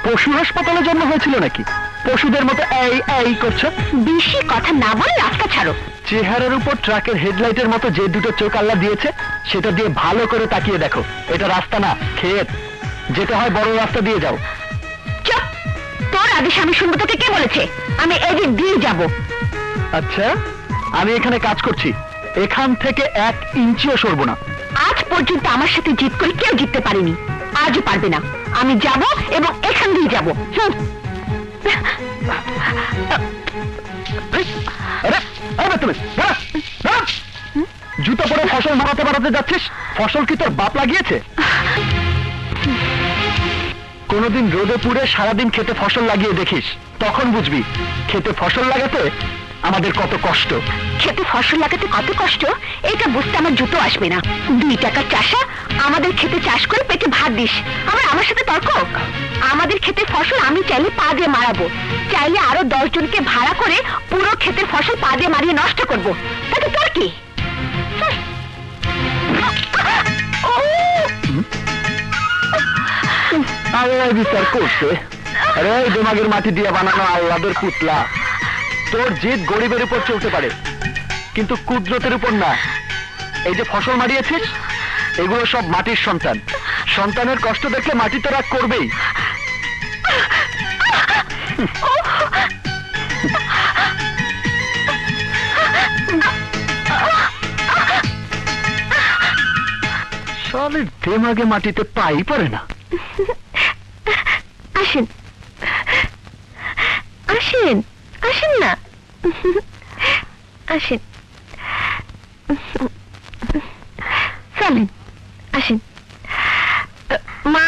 পশু হাসপাতালে জন্ম হয়েছিল নাকি? পশুদের মতো এই এই করছো। বেশি কথা না বলে রাস্তা ছাড়ো। চেহারার উপর ট্রাকের হেডলাইটের মতো যে দুটো চোখ আল্লাহ দিয়েছে সেটা দিয়ে ভালো করে তাকিয়ে দেখো। এটা রাস্তা না, ক্ষেত। যেতে হয় বড় রাস্তা দিয়ে যাও। চুপ! তোর আদেশ আমি শুনবো? তোকে কে বলেছে? আমি এদিক দিয়ে যাব। আচ্ছা, আমি এখানে কাজ করছি, এখান থেকে 1 ইঞ্চিও সরবো না। আজ পর্যন্ত আমার সাথে জিত করে কেউ জিততে পারেনি, আজও পারবে না। আমি যাব এবং এখান দিয়ে যাব। জুতো পরে ফসল মারাতে মারাতে যাচ্ছিস? ফসল কি তোর বাপ লাগিয়েছে? কোনদিন রোদে পুড়ে সারাদিন খেতে ফসল লাগিয়ে দেখিস, তখন বুঝবি খেতে ফসল লাগাতে আমাদের কত কষ্ট। খেতে ফসল লাগাতে কত কষ্ট এটা বুঝতে আমার জুতো আসবে না। 2 টাকার চাষা আমাদের খেতে চাষ করে পেটে ভাত দিস, আমার সাথে তর্ক? আমাদের খেতে ফসল আমি চাইলে পা দিয়ে মারাবো, চাইলে আরো 10 জনকে ভাড়া করে পুরো ক্ষেতের ফসল পা দিয়ে মারিয়ে নষ্ট করবো। তাতে তোর কি? আল্লাহ বিচার করছে। আরে দিমাগের মাটি দিয়ে বানানো আল্লাদের পুতলা। তোর জিদ গরিবের উপর চলতে পারে, কিন্তু কুদরতের উপর না। এই যে ফসল মারিয়েছিস, এগুলো সব মাটির সন্তান। সন্তানের কষ্ট দেখলে মাটি তো রাগ করবেই। শালের দিমাগে মাটিতে পাই পড়ে না। আসেন আসেন আসেন না, আসেন, চলেন, আসেন। মা,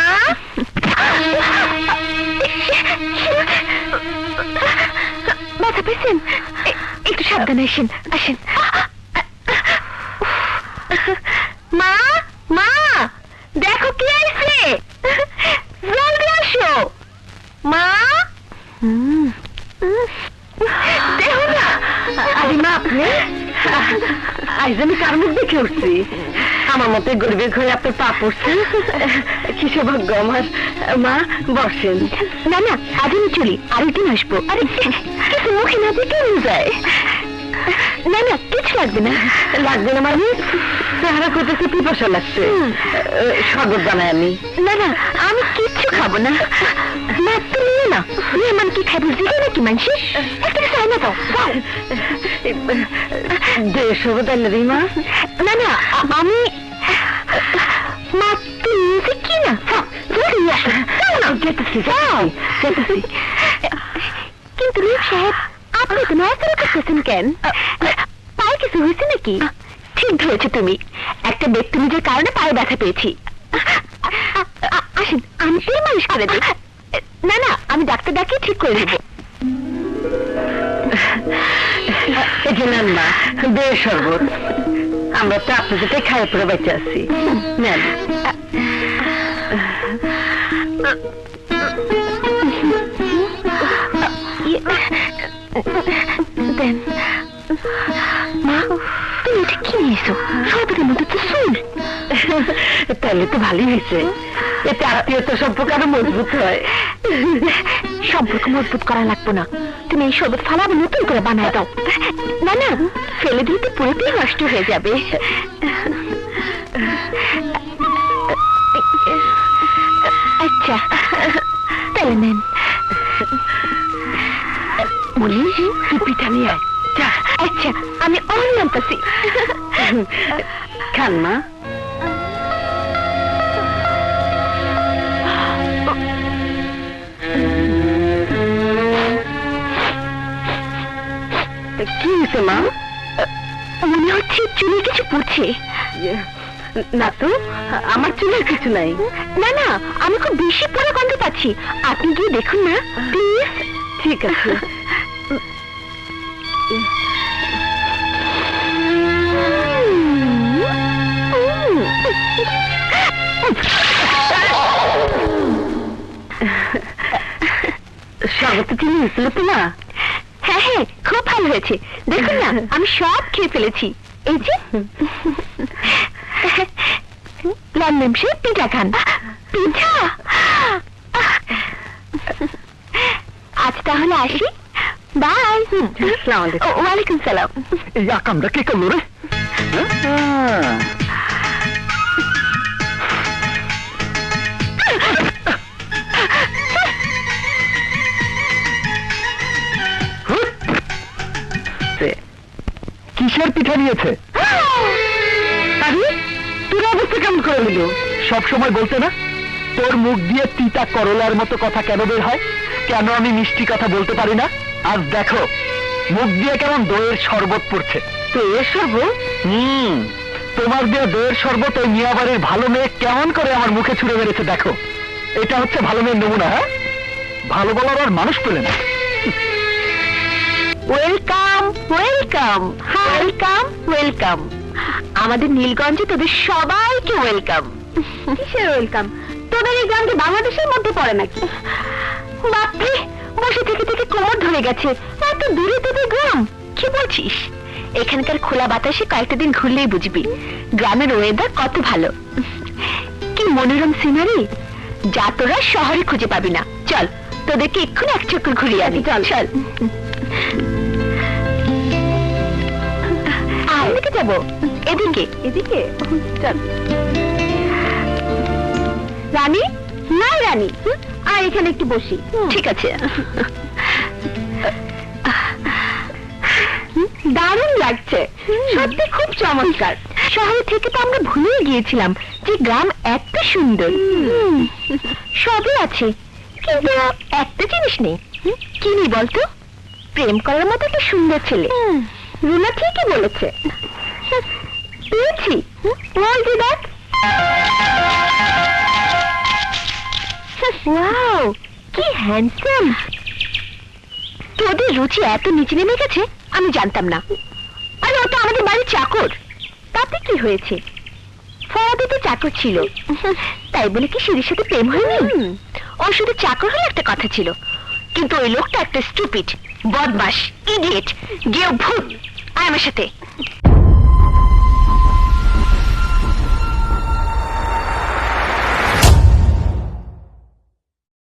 ব্যথা পেয়েছেন? একটু সাবধানে আসেন, আসেন। মা, মা, দেখো কি আইছে, জলদি আসো। মা, দেখো না। আরে মা, আপনি? আজ আমি কার মুখ দেখে উঠছি? আমার মতো গরিবের ঘরে আপনার পা পড়ছে, কি সৌভাগ্য আমার। মা, বসেন। না না, আজ আমি চলি, আরেকদিন আসবো। আরে কিছু মুখে না দিয়ে কেমন যায়? না না, কিছু লাগবে না। লাগবে না মানে? চেহারা করতেছে, পিপাসা লাগছে, শরবত বানাই আমি। না না, আমি কিচ্ছু খাবো না। না তুমি না, মেহমান কি খাইবো জিগে নাকি মানসি? একটা চাই না দাও, দাও। শরবত আনলে রে মা? না না, আমি মা, তুমি নিজে কি না যেতেছি, যাও যেতেছি। কিন্তু রূপ সাহেব, আপনি তো নড়াচড়া করতেছেন কেন? পায়ে কিছু হয়েছে নাকি? ঠিক ধরেছো তুমি, একটা ব্যক্তি নিজের কারণে পায়ে ব্যথা পেয়েছি। আসেন, আমি তেল মালিশ করে দিই। না না, আমি ডাক্তার ডাকিয়ে ঠিক করে দেবো। এখানে না বেশ শরবত, আমরা তো আপনাদেরকে খাইয়ে পরে বেঁচে আছি। নেন। দেন। মা, তুমি এটা কি নিয়েছো? শরবতের মধ্যে তো সুর। তাহলে তো ভালোই হয়েছে, এতে আত্মীয়তা সম্পর্ক আরো মজবুত হয়। সম্পর্ক মজবুত করা লাগবে না, তুমি এই শরবত ফালা আবার নতুন করে বানায় দাও। না না, ফেলে দিলে তো পুরোটাই নষ্ট হয়ে যাবে। আচ্ছা, তাহলে নেন। বলি তুই পিঠা নিয়ে আয়। আচ্ছা, আমি অন নামতাছি। খান মা। কি হয়েছে মা? মনে হচ্ছে চুলে কিছু পড়ছে। না তো, আমার চুলের কিছু নাই। না না, আমি খুব বেশি পড়া গন্ধ পাচ্ছি, আপনি গিয়ে দেখুন না প্লিজ। ঠিক আছে। শরবত চিনি হয়েছিল তো না? হ্যাঁ হ্যাঁ, খুব ভালো হয়েছে। দেখুন না, আমি সব খেয়ে ফেলেছি। এই যে লন্ডন সে পিঠা খান। পিঠা? আসি, বাই। ওয়ালাইকুম সালাম। এই আকামটা কে করলো রে? হ্যাঁ? কিসের পিঠা নিয়েছে? আরে তোর অবস্থা কেমন করে হলো? সব সময় বলতে না, তোর মুখ দিয়ে তিতা করলার মতো কথা কেন বের হয়? কেন আমি মিষ্টি কথা বলতে পারি না? আজ দেখো মুখ দিয়ে কেমন দইয়ের শরবত পড়ছে। দইয়ের শরবত? তোমার দিয়ে দইয়ের শরবত ওই মিয়াবাড়ির ভালো মেয়ে কেমন করে আমার মুখে ছুড়ে মেরেছে দেখো। এটা হচ্ছে ভালো মেয়ের নমুনা। হ্যাঁ, ভালো বলার আর মানুষ পেলে না। Welcome welcome welcome welcome. আমাদের নীলগঞ্জে তোদের সবাইকে ওয়েলকাম। কিসের ওয়েলকাম? তোদের এই গ্রামটি বাংলাদেশের মধ্যে পড়ে নাকি? বাপরে, বসে থেকে থেকে কোমর ধরে গেছে। এত দূরে তোদের গ্রাম? কি বলছিস? এখানকার খোলা বাতাসে কয়েকটা দিন ঘুরলেই বুঝবি গ্রামের ওয়েদার কত ভালো। কি মনোরম সিনারি, যা তোরা শহরে খুঁজে পাবি না। চল তোদেরকে এক্ষুনি এক চক্কর ঘুরিয়ে আনি। চল চল। এদিকে যাবো? এদিকে এদিকে চল। রানী, না রানী, আর এখানে একটু বসি। ঠিক আছে। দারুণ লাগছে, সত্যি খুব চমৎকার। শহরে থেকে তো আমরা ভুলেই গিয়েছিলাম যে গ্রাম এত সুন্দর। সবই আছে, কিন্তু একটা জিনিস নেই। কি নেই বলতো? প্রেম করার মতো একটা সুন্দর ছেলে। রুনা ঠিকই বলেছে, পেয়েছি। ওই যে দেখ। ওয়াও, কি হ্যান্ডসাম। তোদের রুচি এত নিচে নেমে গেছে আমি জানতাম না। আরে ও তো আমাদের বাড়ির চাকর। তাতে কি হয়েছে? ফরাদে তো চাকর ছিল, তাই বলে কি সিঁড়ির সাথে প্রেম হয়নি? ও শুধু চাকর হলে একটা কথা ছিল, কিন্তু ওই লোকটা একটা স্টুপিড, বদমাস, ইডিয়েট, গেও ভূত। আয় আমার সাথে।